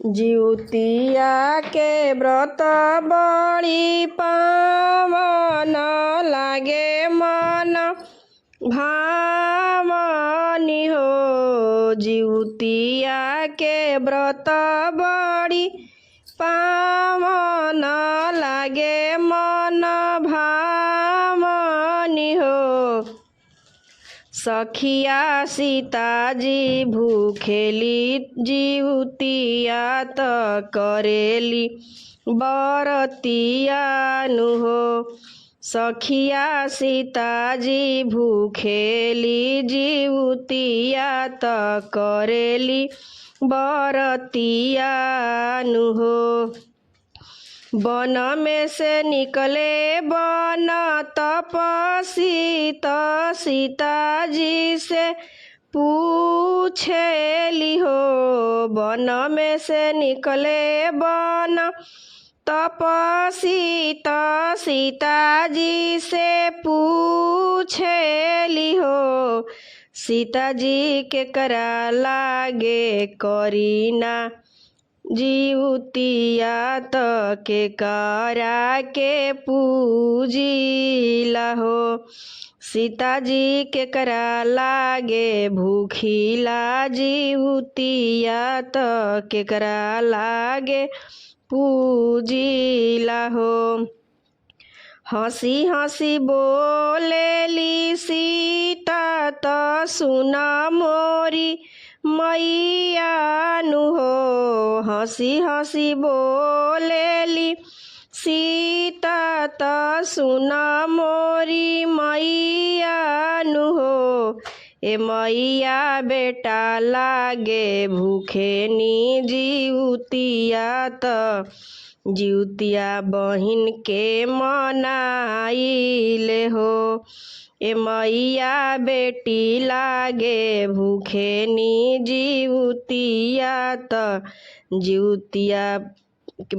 जिउतिया के व्रत बड़ी पावन लागे मन भावनी हो। जिउतिया के व्रत बड़ी पावन लागे मन भावनी हो। सखिया सीताजी भूखेली जिउतिया त करेली बरतिया नु हो। सखिया सीताजी भूखेली जिउतिया त करेली बरतिया नु हो। वन में से निकले वन तपसी त सीताजी से पूछेली हो। वन में से निकले वन तपसी त सीताजी से पूछेली हो। सीताजी के करा लागे करीना जिउतिया त के करा के पूजिला हो। सीताजी के करा लागे भूखिला जिउतिया त के करा लागे पूजिला हो। हंसी हंसी बोलेली सीता त सुन मोरी मैया नु हो। हंसी हंसी बोलेली सीता त सुन मोरी मैया नु हो। ए मैया बेटा लागे भूखे नी जिउतिया त जिउतिया बहिन के मनाइले हो। ए मैया बेटी लागे भूखे नी जिउतिया त जिउतिया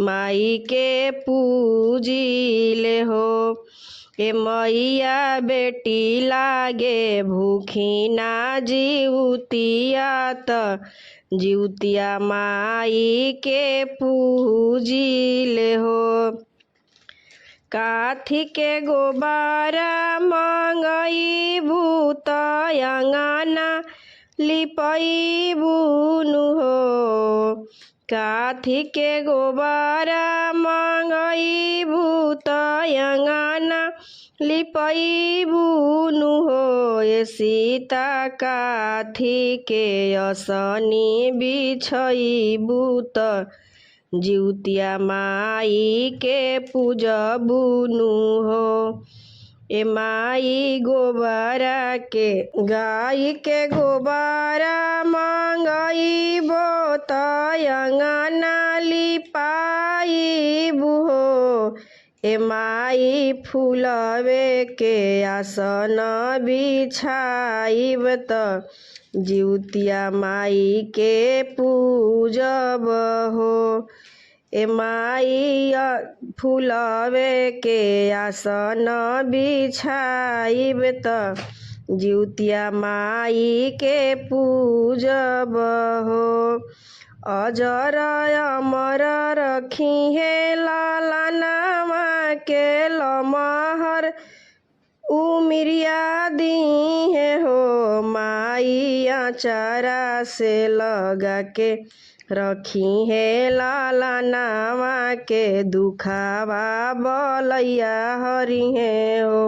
माई के पूजिले हो। ए मैया बेटी लागे भूखी ना जिउतिया त जिउतिया माई के पूजिले हो। काथी के गोबारा मंगईबू त अंगना लिपईबू नु हो। काथी के गोबारा मंगईबू त अंगना लिपईबू नु हो। ए सीता काथी के असनी बिछईबू त जिउतिया माई के पूजबू नु हो। ए माई गोबरा के गाय के गोबरा मंगईबो त अंगना लिपाईबू हो। ए माई फूलवे के आसन बिछाईब त जिउतिया माई के पूजब हो। ए माई फूलवे के आसन बिछाईब त जिउतिया माई के पूजब हो। अजर अमर रखी है लालनावा के लमहर उमिरिया दी है हो। माई अचारा से लगा के रखी है लालनावा के दुखावा बलैया हरी है हो।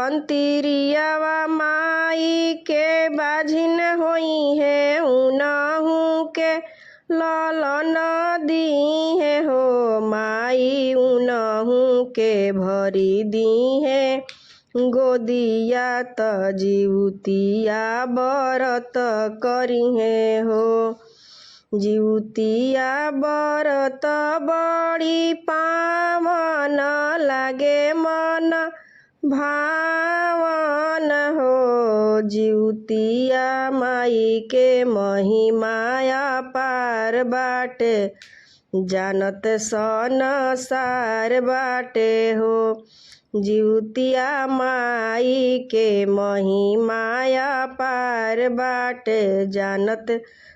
जवंतिरियावा माई के बाझिन होई है उनहु के ललन दी है हो। माई उनहु के भरी दी है गोदिया त जिउतिया बरत करी है हो। जिउतिया बरत बड़ी पावन लागे मन भावन हो। जिउतिया माई के महिमाया पार बाटे जानत संसार बाटे हो। जिउतिया माई के महिमाया पार बाटे, जानत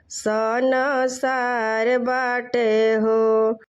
संसार बाटे हो।